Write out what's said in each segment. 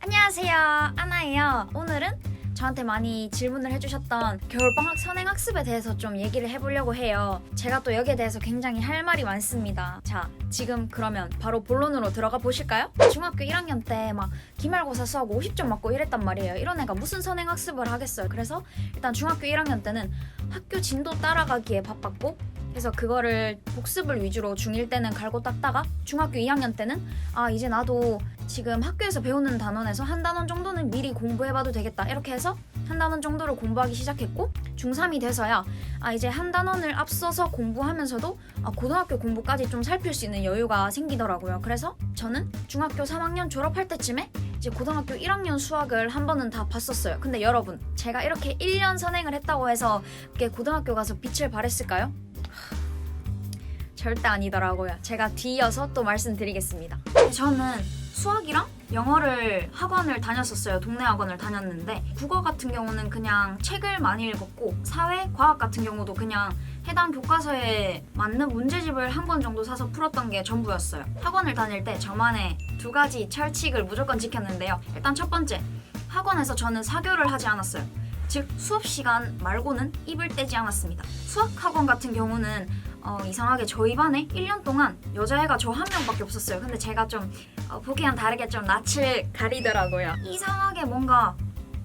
안녕하세요, 아나예요. 오늘은 저한테 많이 질문을 해주셨던 겨울방학 선행학습에 대해서 좀 얘기를 해보려고 해요. 제가 또 여기에 대해서 굉장히 할 말이 많습니다. 자, 지금 그러면 바로 본론으로 들어가 보실까요? 중학교 1학년 때 막 기말고사 수학 50점 맞고 이랬단 말이에요. 이런 애가 무슨 선행학습을 하겠어요. 그래서 일단 중학교 1학년 때는 학교 진도 따라가기에 바빴고, 그래서 그거를 복습을 위주로 중1 때는 갈고 닦다가 중학교 2학년 때는 이제 나도 지금 학교에서 배우는 단원에서 한 단원 정도는 미리 공부해봐도 되겠다, 이렇게 해서 한 단원 정도를 공부하기 시작했고, 중3이 돼서야 이제 한 단원을 앞서서 공부하면서도 고등학교 공부까지 좀 살필 수 있는 여유가 생기더라고요. 그래서 저는 중학교 3학년 졸업할 때쯤에 이제 고등학교 1학년 수학을 한 번은 다 봤었어요. 근데 여러분, 제가 이렇게 1년 선행을 했다고 해서 그게 고등학교 가서 빛을 발했을까요? 절대 아니더라고요. 제가 뒤이어서 또 말씀드리겠습니다. 저는 수학이랑 영어를 학원을 다녔었어요. 동네 학원을 다녔는데, 국어 같은 경우는 그냥 책을 많이 읽었고, 사회, 과학 같은 경우도 그냥 해당 교과서에 맞는 문제집을 한 권 정도 사서 풀었던 게 전부였어요. 학원을 다닐 때 저만의 두 가지 철칙을 무조건 지켰는데요. 일단 첫 번째, 학원에서 저는 사교를 하지 않았어요. 즉, 수업 시간 말고는 입을 떼지 않았습니다. 수학 학원 같은 경우는 이상하게 저희 반에 1년 동안 여자애가 저 한 명밖에 없었어요. 근데 제가 좀 보기와는 다르게 좀 낯을 가리더라고요. 이상하게 뭔가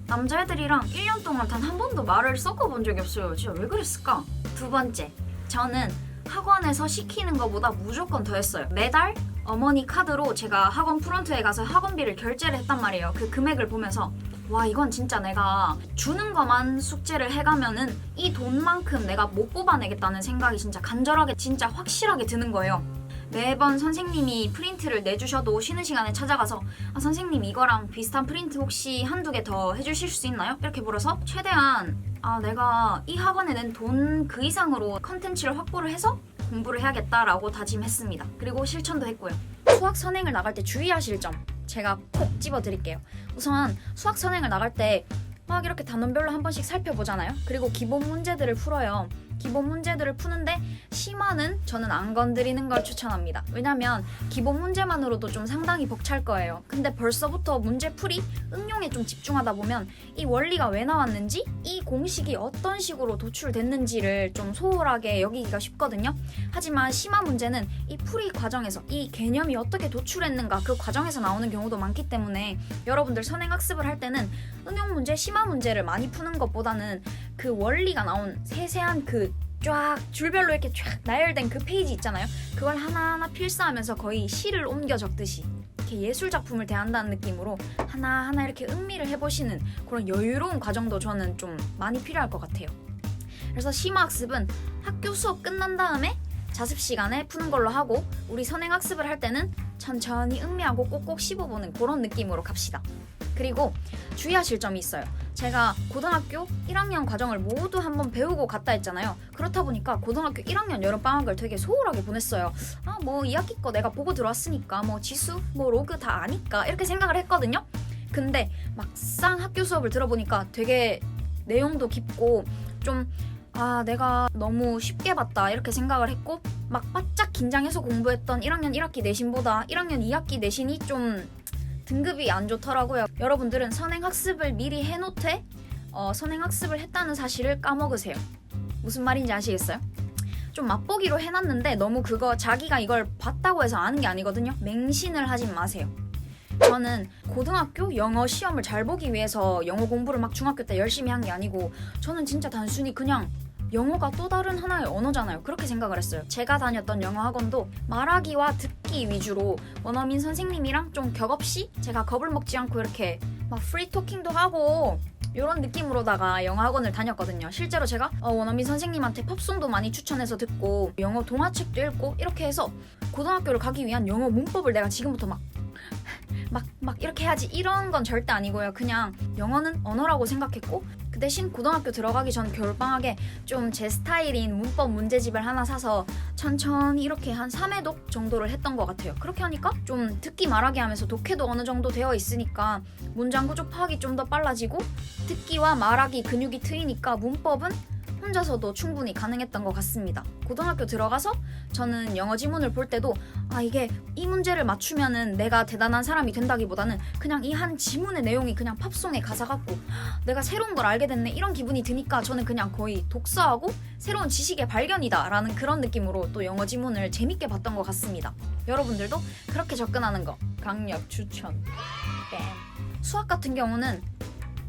남자애들이랑 1년 동안 단 한 번도 말을 섞어본 적이 없어요. 진짜 왜 그랬을까? 두 번째, 저는 학원에서 시키는 것보다 무조건 더 했어요. 매달 어머니 카드로 제가 학원 프론트에 가서 학원비를 결제를 했단 말이에요. 그 금액을 보면서 와, 이건 진짜 내가 주는 것만 숙제를 해가면은 이 돈만큼 내가 못 뽑아내겠다는 생각이 진짜 간절하게, 진짜 확실하게 드는 거예요. 매번 선생님이 프린트를 내주셔도 쉬는 시간에 찾아가서 선생님, 이거랑 비슷한 프린트 혹시 한두 개 더 해주실 수 있나요? 이렇게 물어서 최대한 내가 이 학원에 낸 돈 그 이상으로 컨텐츠를 확보를 해서 공부를 해야겠다라고 다짐했습니다. 그리고 실천도 했고요. 수학 선행을 나갈 때 주의하실 점 제가 콕 집어드릴게요. 우선 수학 선행을 나갈 때 막 이렇게 단원별로 한 번씩 살펴보잖아요. 그리고 기본 문제들을 풀어요. 기본 문제들을 푸는데 심화는 저는 안 건드리는 걸 추천합니다. 왜냐면 기본 문제만으로도 좀 상당히 벅찰 거예요. 근데 벌써부터 문제풀이, 응용에 좀 집중하다 보면 이 원리가 왜 나왔는지, 이 공식이 어떤 식으로 도출됐는지를 좀 소홀하게 여기기가 쉽거든요. 하지만 심화 문제는 이 풀이 과정에서 이 개념이 어떻게 도출했는가, 그 과정에서 나오는 경우도 많기 때문에 여러분들 선행학습을 할 때는 응용 문제, 심화 문제를 많이 푸는 것보다는 그 원리가 나온 세세한 그 쫙 줄별로 이렇게 쫙 나열된 그 페이지 있잖아요. 그걸 하나하나 필사하면서 거의 시를 옮겨 적듯이 이렇게 예술 작품을 대한다는 느낌으로 하나하나 이렇게 음미를 해보시는 그런 여유로운 과정도 저는 좀 많이 필요할 것 같아요. 그래서 심화학습은 학교 수업 끝난 다음에 자습 시간에 푸는 걸로 하고, 우리 선행학습을 할 때는 천천히 음미하고 꼭꼭 씹어보는 그런 느낌으로 갑시다. 그리고 주의하실 점이 있어요. 제가 고등학교 1학년 과정을 모두 한번 배우고 갔다 했잖아요. 그렇다 보니까 고등학교 1학년 여름방학을 되게 소홀하게 보냈어요. 뭐 2학기 거 내가 보고 들어왔으니까 뭐 지수, 뭐 로그 다 아니까 이렇게 생각을 했거든요. 근데 막상 학교 수업을 들어보니까 되게 내용도 깊고 좀 내가 너무 쉽게 봤다 이렇게 생각을 했고, 막 바짝 긴장해서 공부했던 1학년 1학기 내신보다 1학년 2학기 내신이 좀 등급이 안 좋더라고요. 여러분들은 선행학습을 미리 해놓되 선행학습을 했다는 사실을 까먹으세요. 무슨 말인지 아시겠어요? 좀 맛보기로 해놨는데 너무 그거 자기가 이걸 봤다고 해서 아는 게 아니거든요. 맹신을 하진 마세요. 저는 고등학교 영어 시험을 잘 보기 위해서 영어 공부를 막 중학교 때 열심히 한 게 아니고, 저는 진짜 단순히 그냥 영어가 또 다른 하나의 언어잖아요. 그렇게 생각을 했어요. 제가 다녔던 영어 학원도 말하기와 듣기 위주로 원어민 선생님이랑 좀 격없이 제가 겁을 먹지 않고 이렇게 막 프리 토킹도 하고 이런 느낌으로다가 영어 학원을 다녔거든요. 실제로 제가 원어민 선생님한테 팝송도 많이 추천해서 듣고 영어 동화책도 읽고 이렇게 해서 고등학교를 가기 위한 영어 문법을 내가 지금부터 막 이렇게 해야지 이런 건 절대 아니고요. 그냥 영어는 언어라고 생각했고, 그 대신 고등학교 들어가기 전 겨울방학에 좀 제 스타일인 문법 문제집을 하나 사서 천천히 이렇게 한 3회독 정도를 했던 것 같아요. 그렇게 하니까 좀 듣기 말하기 하면서 독해도 어느 정도 되어 있으니까 문장 구조 파악이 좀 더 빨라지고, 듣기와 말하기 근육이 트이니까 문법은 혼자서도 충분히 가능했던 것 같습니다. 고등학교 들어가서 저는 영어 지문을 볼 때도 이게 이 문제를 맞추면은 내가 대단한 사람이 된다기보다는 그냥 이 한 지문의 내용이 그냥 팝송의 가사 같고 내가 새로운 걸 알게 됐네 이런 기분이 드니까 저는 그냥 거의 독서하고 새로운 지식의 발견이다 라는 그런 느낌으로 또 영어 지문을 재밌게 봤던 것 같습니다. 여러분들도 그렇게 접근하는 거 강력 추천. 뺨. 수학 같은 경우는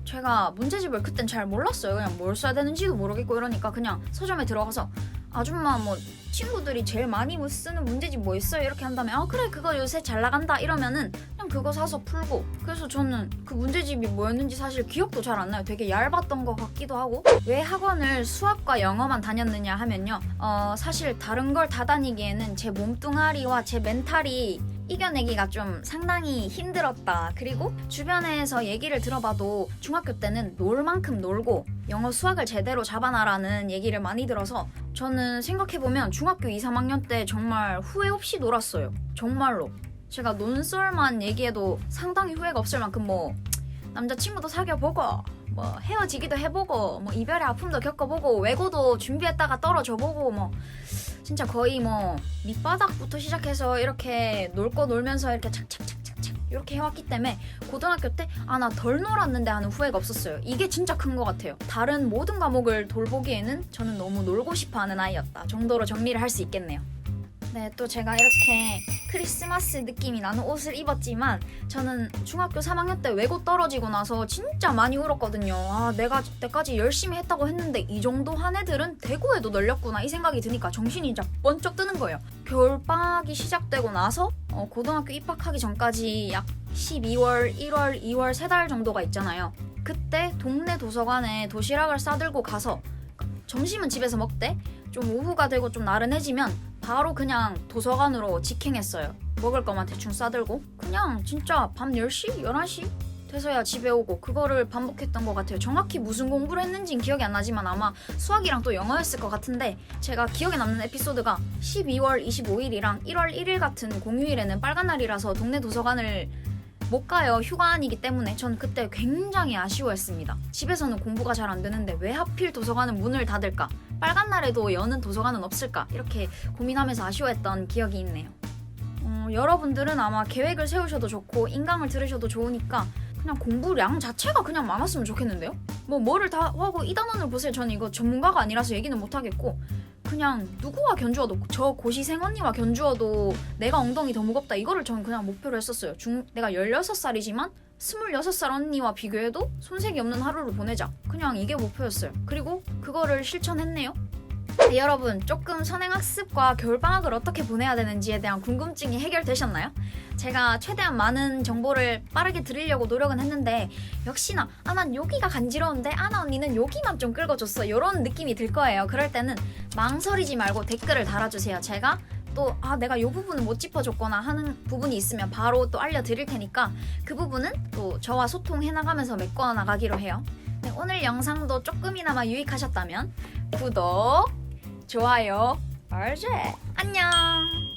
제가 문제집을 그땐 잘 몰랐어요. 그냥 뭘 써야 되는지도 모르겠고 이러니까 그냥 서점에 들어가서 아줌마 뭐 친구들이 제일 많이 쓰는 문제집 뭐 있어요? 이렇게 한다면 그래 그거 요새 잘 나간다 이러면은 그냥 그거 사서 풀고. 그래서 저는 그 문제집이 뭐였는지 사실 기억도 잘 안 나요. 되게 얇았던 것 같기도 하고. 왜 학원을 수학과 영어만 다녔느냐 하면요, 사실 다른 걸 다 다니기에는 제 몸뚱아리와 제 멘탈이 이겨내기가 좀 상당히 힘들었다. 그리고 주변에서 얘기를 들어봐도 중학교 때는 놀 만큼 놀고 영어 수학을 제대로 잡아놔라는 얘기를 많이 들어서 저는 생각해보면 중학교 2, 3학년 때 정말 후회 없이 놀았어요. 정말로. 제가 논설만 얘기해도 상당히 후회가 없을 만큼 뭐 남자친구도 사귀어보고 뭐 헤어지기도 해보고 뭐 이별의 아픔도 겪어보고 외고도 준비했다가 떨어져보고 뭐 진짜 거의 뭐 밑바닥부터 시작해서 이렇게 놀 거 놀면서 이렇게 착착착착착 이렇게 해왔기 때문에 고등학교 때 나 덜 놀았는데 하는 후회가 없었어요. 이게 진짜 큰 것 같아요. 다른 모든 과목을 돌보기에는 저는 너무 놀고 싶어하는 아이였다 정도로 정리를 할 수 있겠네요. 네, 또 제가 이렇게 크리스마스 느낌이 나는 옷을 입었지만 저는 중학교 3학년 때 외고 떨어지고 나서 진짜 많이 울었거든요. 내가 때까지 열심히 했다고 했는데 이 정도 한 애들은 대구에도 널렸구나 이 생각이 드니까 정신이 진짜 번쩍 뜨는 거예요. 겨울방학이 시작되고 나서 고등학교 입학하기 전까지 약 12월, 1월, 2월 3달 정도가 있잖아요. 그때 동네 도서관에 도시락을 싸들고 가서 점심은 집에서 먹되 좀 오후가 되고 좀 나른해지면 바로 그냥 도서관으로 직행했어요. 먹을 것만 대충 싸들고 그냥 진짜 밤 10시? 11시? 돼서야 집에 오고 그거를 반복했던 것 같아요. 정확히 무슨 공부를 했는지는 기억이 안 나지만 아마 수학이랑 또 영어였을 것 같은데 제가 기억에 남는 에피소드가 12월 25일이랑 1월 1일 같은 공휴일에는 빨간 날이라서 동네 도서관을 못 가요. 휴관이기 때문에 전 그때 굉장히 아쉬워했습니다. 집에서는 공부가 잘 안 되는데 왜 하필 도서관은 문을 닫을까? 빨간 날에도 여는 도서관은 없을까? 이렇게 고민하면서 아쉬워했던 기억이 있네요. 여러분들은 아마 계획을 세우셔도 좋고 인강을 들으셔도 좋으니까 그냥 공부량 자체가 그냥 많았으면 좋겠는데요? 뭐를 다 하고 이 단원을 보세요. 저는 이거 전문가가 아니라서 얘기는 못하겠고 그냥 누구와 견주어도 저 고시생 언니와 견주어도 내가 엉덩이 더 무겁다 이거를 저는 그냥 목표로 했었어요. 내가 16살이지만 26살 언니와 비교해도 손색이 없는 하루를 보내자. 그냥 이게 목표였어요. 그리고 그거를 실천했네요. 네, 여러분 조금 선행학습과 겨울방학을 어떻게 보내야 되는지에 대한 궁금증이 해결되셨나요? 제가 최대한 많은 정보를 빠르게 드리려고 노력은 했는데 역시나 난 여기가 간지러운데 나 언니는 여기만 좀 긁어줬어 이런 느낌이 들 거예요. 그럴 때는 망설이지 말고 댓글을 달아주세요. 제가 또 내가 이 부분은 못 짚어줬거나 하는 부분이 있으면 바로 또 알려드릴 테니까 그 부분은 또 저와 소통해 나가면서 메꿔 나가기로 해요. 네, 오늘 영상도 조금이나마 유익하셨다면 구독, 좋아요, 알제 안녕.